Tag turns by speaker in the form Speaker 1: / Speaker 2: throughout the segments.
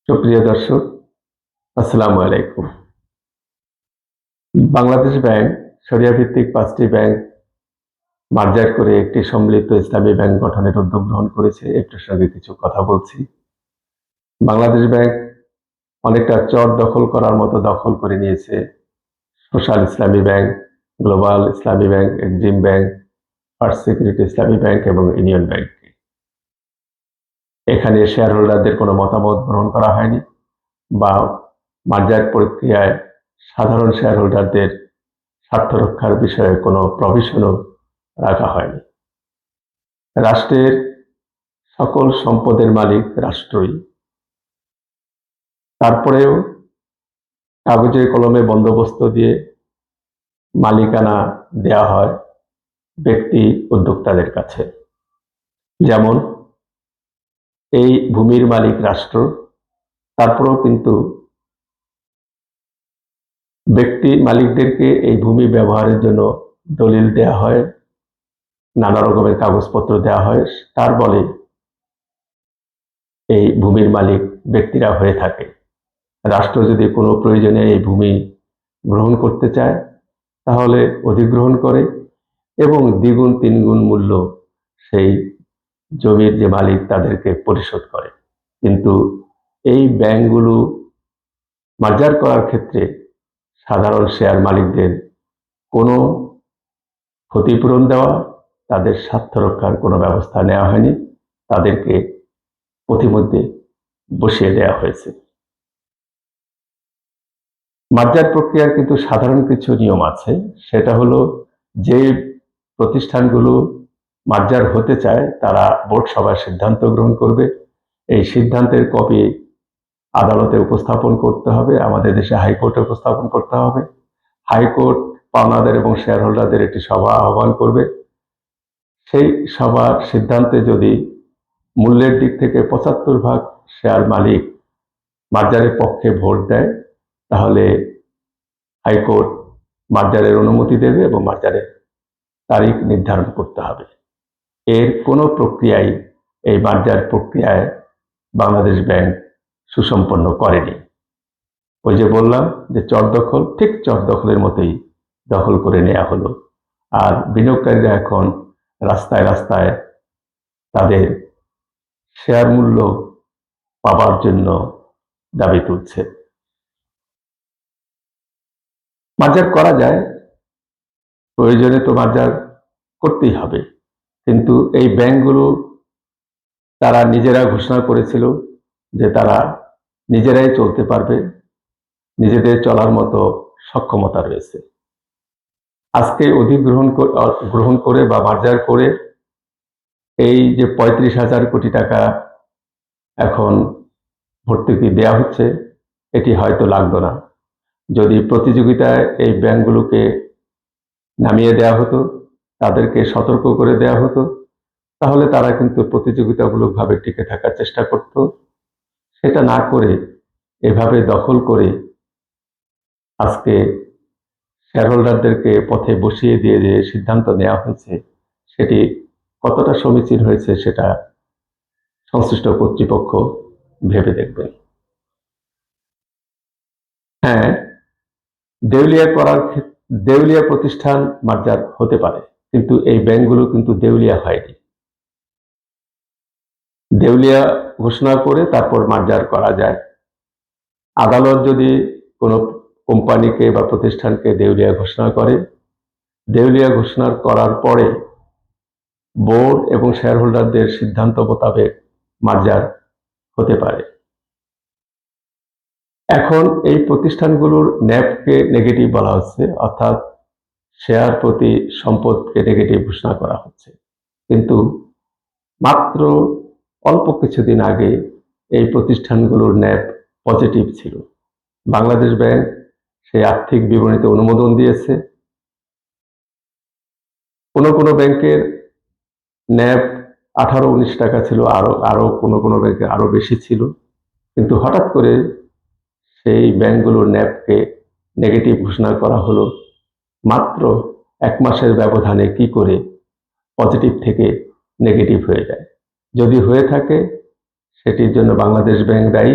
Speaker 1: সুপ্রিয় দর্শক, আসসালামু আলাইকুম। বাংলাদেশ ব্যাংক শরিয়া ভিত্তিক ৫টি ব্যাংক মার্জার করে একটি সম্মিলিত ইসলামী ব্যাংক গঠনের উদ্যোগ গ্রহণ করেছে। এ প্রসঙ্গে কিছু কথা বলছি। বাংলাদেশ ব্যাংক অনেকটা চর দখল করার মতো দখল করে নিয়েছে সোশ্যাল ইসলামী ব্যাংক, গ্লোবাল ইসলামী bank, Exim bank, first security ইসলামী ব্যাংক এবং ইউনিয়ন ব্যাংক। এখানে শেয়ার হোল্ডারদের কোনো মতামত গ্রহণ করা হয়নি বা মার্জার প্রক্রিয়ায় সাধারণ শেয়ার হোল্ডারদের স্বার্থ রক্ষার বিষয়ে কোনো প্রভিশনও রাখা হয়নি। রাষ্ট্রের সকল সম্পদের মালিক রাষ্ট্রই। তারপরেও কাগজে কলমে বন্দোবস্ত দিয়ে মালিকানা দেয়া হয় ব্যক্তি উদ্যোক্তাদের কাছে। যেমন এই ভূমির মালিক রাষ্ট্র, তারপরেও কিন্তু ব্যক্তি মালিকদেরকে এই ভূমি ব্যবহারের জন্য দলিল দেয়া হয়, নানা রকমের কাগজপত্র দেওয়া হয়। তার বলে এই ভূমির মালিক ব্যক্তিরা হয়ে থাকে। রাষ্ট্র যদি কোনো প্রয়োজনে এই ভূমি গ্রহণ করতে চায় তাহলে অধিগ্রহণ করে এবং দ্বিগুণ তিনগুণ মূল্য সেই জমির যে মালিক তাদেরকে পরিশোধ করে। কিন্তু এই ব্যাংকগুলো মার্জার করার ক্ষেত্রে সাধারণ শেয়ার মালিকদের কোনো ক্ষতিপূরণ দেওয়া, তাদের স্বার্থ রক্ষার কোনো ব্যবস্থা নেওয়া হয়নি। তাদেরকে পথিমধ্যে বসিয়ে দেওয়া হয়েছে। মার্জার প্রক্রিয়ার কিন্তু সাধারণ কিছু নিয়ম আছে। সেটা হলো, যে প্রতিষ্ঠানগুলো মার্জার হতে চায় তারা বোর্ড সভায় সিদ্ধান্ত গ্রহণ করবে। এই সিদ্ধান্তের কপি আদালতে উপস্থাপন করতে হবে, আমাদের দেশে হাইকোর্টে উপস্থাপন করতে হবে। হাইকোর্ট পাওনাদার এবং শেয়ার হোল্ডারদের একটি সভা আহ্বান করবে। সেই সভার সিদ্ধান্তে যদি মূল্যের দিক থেকে ৭৫% শেয়ার মালিক মার্জারের পক্ষে ভোট দেয় তাহলে হাইকোর্ট মার্জারের অনুমতি দেবে এবং মার্জারের তারিখ নির্ধারণ করতে হবে। এর কোনো প্রক্রিয়াই এই মার্জার প্রক্রিয়ায় বাংলাদেশ ব্যাংক সুসম্পন্ন করেনি। ওই যে বললাম যে চর দখল, ঠিক চর দখলের মতোই দখল করে নেওয়া হলো। আর বিনিয়োগকারীরা এখন রাস্তায় রাস্তায় তাদের শেয়ার মূল্য পাবার জন্য দাবি তুলছে। মার্জার করা যায়, প্রয়োজনে তো মার্জার করতেই হবে, কিন্তু এই ব্যাংকগুলো তারা নিজেরা ঘোষণা করেছিল যে তারা নিজেরাই চলতে পারবে, নিজেদের চলার মতো সক্ষমতা রয়েছে। আজকে গ্রহণ করে বা মার্জার করে এই যে ৩৫,০০০ কোটি টাকা এখন ভর্তুকি দেয়া হচ্ছে, এটি হয়তো লাগতো না যদি প্রতিযোগিতায় এই ব্যাংকগুলোকে নামিয়ে দেওয়া হতো, তাদেরকে সতর্ক করে দেওয়া হতো, তাহলে তারা কিন্তু প্রতিযোগিতামূলকভাবে টিকে থাকার চেষ্টা করত। সেটা না করে এভাবে দখল করে আজকে শেয়ার হোল্ডারদেরকে পথে বসিয়ে দিয়ে যে সিদ্ধান্ত নেওয়া হয়েছে, সেটি কতটা সমীচীন হয়েছে সেটা সংশ্লিষ্ট কর্তৃপক্ষ ভেবে দেখবেন। হ্যাঁ, দেউলিয়া প্রতিষ্ঠান মার্জার হতে পারে, কিন্তু এই ব্যাংকগুলো কিন্তু দেউলিয়া হয়নি। দেউলিয়া ঘোষণা করে তারপর মার্জার করা যায়। আদালত যদি কোনো কোম্পানিকে বা প্রতিষ্ঠানকে দেউলিয়া ঘোষণা করে, দেউলিয়া ঘোষণা করার পরে বোর্ড এবং শেয়ার হোল্ডারদের সিদ্ধান্ত মোতাবেক মার্জার হতে পারে। এখন এই প্রতিষ্ঠানগুলোর ন্যাপকে নেগেটিভ বলা হচ্ছে, অর্থাৎ শেয়ার প্রতি সম্পদকে নেগেটিভ ঘোষণা করা হচ্ছে। কিন্তু মাত্র অল্প কিছুদিন আগে এই প্রতিষ্ঠানগুলোর ন্যাপ পজিটিভ ছিল। বাংলাদেশ ব্যাংক সেই আর্থিক বিবরণীতে অনুমোদন দিয়েছে। কোনো ব্যাংকের ন্যাপ ১৮-১৯ টাকা ছিল, আরো কোনো ব্যাংকে আরো বেশি ছিল। কিন্তু হঠাৎ করে সেই ব্যাংকগুলোর ন্যাপকে নেগেটিভ ঘোষণা করা হলো। মাত্র ১ মাসের ব্যবধানে কি করে পজিটিভ থেকে নেগেটিভ হয়ে যায়? যদি হয়ে থাকে সেটির জন্য বাংলাদেশ ব্যাংক দায়ী,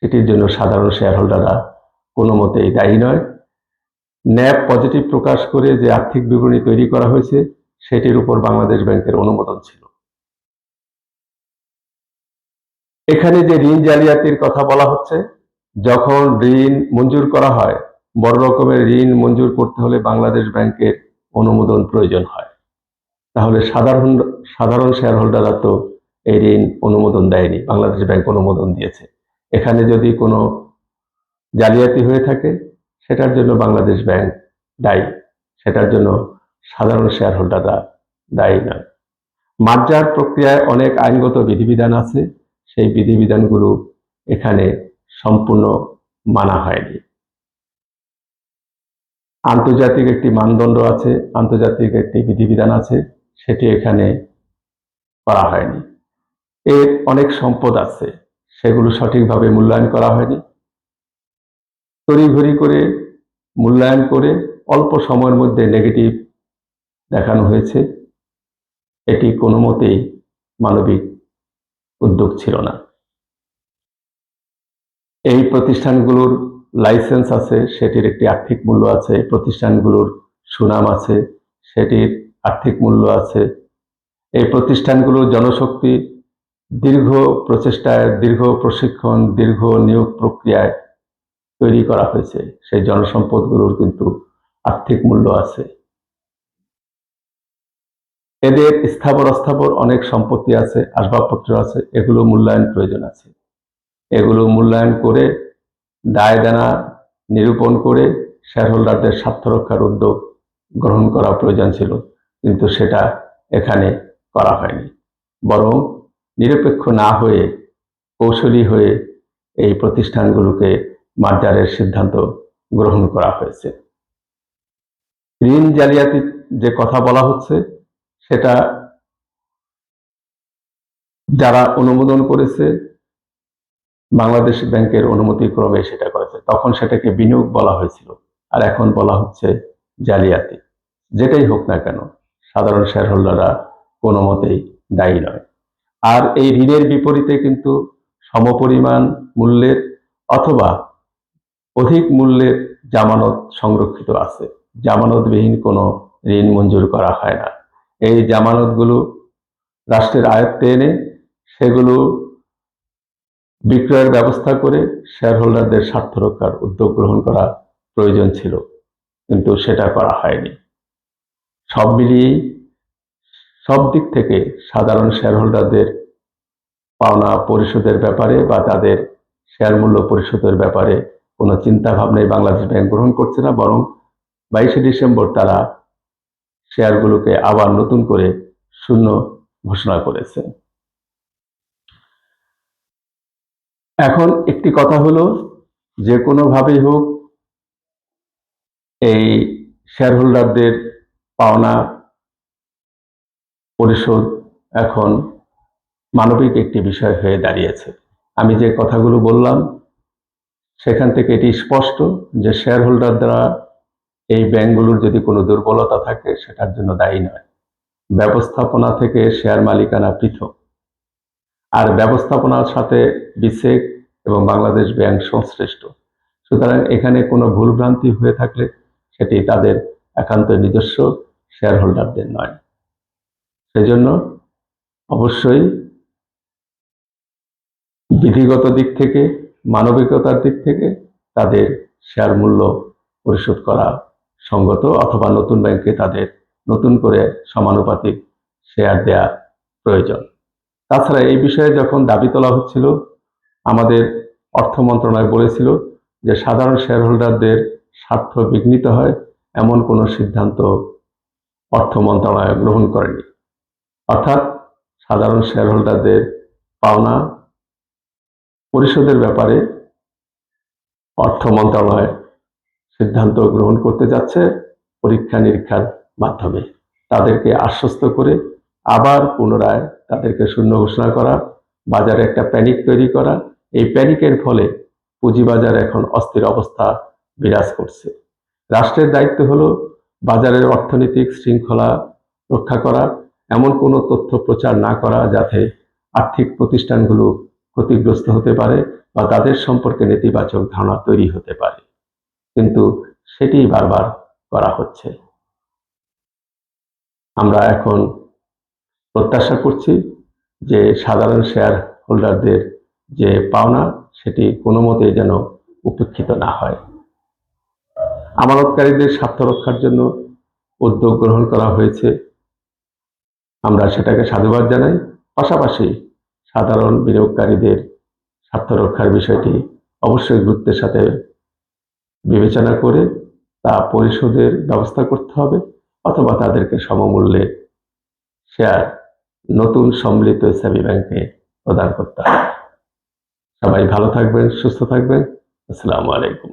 Speaker 1: সেটির জন্য সাধারণ শেয়ার হোল্ডাররা কোনো মতেই দায়ী নয়। ন্যাব পজিটিভ প্রকাশ করে যে আর্থিক বিবরণী তৈরি করা হয়েছে সেটির উপর বাংলাদেশ ব্যাংকের অনুমোদন ছিল। এখানে যে ঋণ জালিয়াতির কথা বলা হচ্ছে, যখন ঋণ মঞ্জুর করা হয়, বড় রকমের ঋণ মঞ্জুর করতে হলে বাংলাদেশ ব্যাংকের অনুমোদন প্রয়োজন হয়। তাহলে সাধারণ শেয়ার হোল্ডাররা তো এই ঋণ অনুমোদন দেয়নি, বাংলাদেশ ব্যাংক অনুমোদন দিয়েছে। এখানে যদি কোনো জালিয়াতি হয়ে থাকে সেটার জন্য বাংলাদেশ ব্যাংক দায়ী, সেটার জন্য সাধারণ শেয়ার হোল্ডাররা দায়ী নয়। মার্জার প্রক্রিয়ায় অনেক আইনগত বিধিবিধান আছে, সেই বিধিবিধানগুলো এখানে সম্পূর্ণ মানা হয়নি। আন্তর্জাতিক একটি মানদণ্ড আছে, আন্তর্জাতিক একটি বিধিবিধান আছে, সেটি এখানে করা হয়নি। এর অনেক সম্পদ আছে, সেগুলো সঠিকভাবে মূল্যায়ন করা হয়নি। তড়িঘড়ি করে মূল্যায়ন করে অল্প সময়ের মধ্যে নেগেটিভ দেখানো হয়েছে। এটি কোনো মতেই মানবিক উদ্যোগ ছিল না। এই প্রতিষ্ঠানগুলোর লাইসেন্স আছে, সেটির একটি আর্থিক মূল্য আছে। প্রতিষ্ঠানগুলোর সুনাম আছে, সেটির আর্থিক মূল্য আছে। এই প্রতিষ্ঠানগুলোর জনশক্তি দীর্ঘ প্রচেষ্টায়, দীর্ঘ প্রশিক্ষণ, দীর্ঘ নিয়োগ প্রক্রিয়ায় তৈরি করা হয়েছে। সেই জনসম্পদগুলোর কিন্তু আর্থিক মূল্য আছে। এদের স্থাবর অস্থাবর অনেক সম্পত্তি আছে, আসবাবপত্র আছে, এগুলো মূল্যায়ন প্রয়োজন আছে। এগুলো মূল্যায়ন করে দায় দেনা নিরূপণ করে শেয়ার হোল্ডারদের স্বার্থ রক্ষার উদ্যোগ গ্রহণ করা প্রয়োজন ছিল, কিন্তু সেটা এখানে করা হয়নি। বরং নিরপেক্ষ না হয়ে কৌশলী হয়ে এই প্রতিষ্ঠানগুলোকে মার্জারের সিদ্ধান্ত গ্রহণ করা হয়েছে। ঋণ জালিয়াতি যে কথা বলা হচ্ছে, সেটা যারা অনুমোদন করেছে বাংলাদেশ ব্যাংকের অনুমতি ক্রমে সেটা করেছে, তখন সেটাকে বিনিয়োগ বলা হয়েছিল, আর এখন বলা হচ্ছে জালিয়াতি। যেটাই হোক না কেন, সাধারণ শেয়ার হোল্ডাররা কোনো মতেই দায়ী নয়। আর এই ঋণের বিপরীতে কিন্তু সমপরিমাণ মূল্যের অথবা অধিক মূল্যের জামানত সংরক্ষিত আছে। জামানতবিহীন কোনো ঋণ মঞ্জুর করা হয় না। এই জামানতগুলো রাষ্ট্রের আয়ত্তে এনে সেগুলো বিক্রয়ের ব্যবস্থা করে শেয়ার হোল্ডারদের স্বার্থ রক্ষার উদ্যোগ গ্রহণ করা প্রয়োজন ছিল, কিন্তু সেটা করা হয়নি। সব মিলিয়েই সব দিক থেকে সাধারণ শেয়ার হোল্ডারদের পাওনা পরিশোধের ব্যাপারে বা তাদের শেয়ার মূল্য পরিশোধের ব্যাপারে কোনো চিন্তা ভাবনাই বাংলাদেশ ব্যাংক গ্রহণ করছে না, বরং 22শে ডিসেম্বর তারা শেয়ারগুলোকে আবার নতুন করে শূন্য ঘোষণা করেছে। এখন একটি কথা হলো, যে কোনোভাবেই হোক এই শেয়ার হোল্ডারদের পাওনা পরিশোধ এখন মানবিক একটি বিষয় হয়ে দাঁড়িয়েছে। আমি যে কথাগুলো বললাম সেখান থেকে এটি স্পষ্ট যে শেয়ার হোল্ডাররা এই ব্যাংকগুলোর যদি কোনো দুর্বলতা থাকে সেটার জন্য দায়ী নয়। ব্যবস্থাপনা থেকে শেয়ার মালিকানা পৃথক, আর ব্যবস্থাপনার সাথে বিসেক এবং বাংলাদেশ ব্যাংক সংশ্লিষ্ট। সুতরাং এখানে কোনো ভুলভ্রান্তি হয়ে থাকলে সেটি তাদের একান্ত নিজস্ব, শেয়ার হোল্ডারদের নয়। সেজন্য অবশ্যই বিধিগত দিক থেকে, মানবিকতার দিক থেকে তাদের শেয়ার মূল্য পরিশোধ করা সঙ্গত, অথবা নতুন ব্যাংকে তাদের নতুন করে সমানুপাতিক শেয়ার দেয়া প্রয়োজন। তাছাড়া এই বিষয়ে যখন দাবি তোলা হচ্ছিল, আমাদের অর্থ মন্ত্রণালয় বলেছিল যে সাধারণ শেয়ার হোল্ডারদের স্বার্থ বিঘ্নিত হয় এমন কোনো সিদ্ধান্ত অর্থ মন্ত্রণালয় গ্রহণ করেনি। অর্থাৎ সাধারণ শেয়ার হোল্ডারদের পাওনা পরিশোধের ব্যাপারে অর্থ মন্ত্রণালয় সিদ্ধান্ত গ্রহণ করতে যাচ্ছে পরীক্ষা নিরীক্ষার মাধ্যমে। তাদেরকে আশ্বস্ত করে আবার পুনরায় তাদেরকে শূন্য ঘোষণা করা, বাজারে একটা প্যানিক তৈরি করা। এই প্যানিকের ফলে পুঁজিবাজার এখন অস্থির অবস্থা বিরাজ করছে। রাষ্ট্রের দায়িত্ব হলো বাজারের অর্থনৈতিক শৃঙ্খলা রক্ষা করা, এমন কোনো তথ্য প্রচার না করা যাতে আর্থিক প্রতিষ্ঠানগুলো ক্ষতিগ্রস্ত হতে পারে বা তাদের সম্পর্কে নেতিবাচক ধারণা তৈরি হতে পারে, কিন্তু সেটি বারবার করা হচ্ছে। আমরা এখন প্রত্যাশা করছি যে সাধারণ শেয়ার হোল্ডারদের যে পাওনা সেটি কোনো মতেই যেন উপেক্ষিত না হয়। আমানতকারীদের স্বার্থ রক্ষার জন্য উদ্যোগ গ্রহণ করা হয়েছে, আমরা সেটাকে সাধুবাদ জানাই। পাশাপাশি সাধারণ বিনিয়োগকারীদের স্বার্থ রক্ষার বিষয়টি অবশ্যই গুরুত্বের সাথে বিবেচনা করে তা পরিশোধের ব্যবস্থা করতে হবে, অথবা তাদেরকে সমমূল্যে শেয়ার নতুন সম্মিলিত ইসলামী ব্যাংকে প্রদান করতে হবে। সবাই ভালো থাকবেন, সুস্থ থাকবেন। আসসালামু আলাইকুম।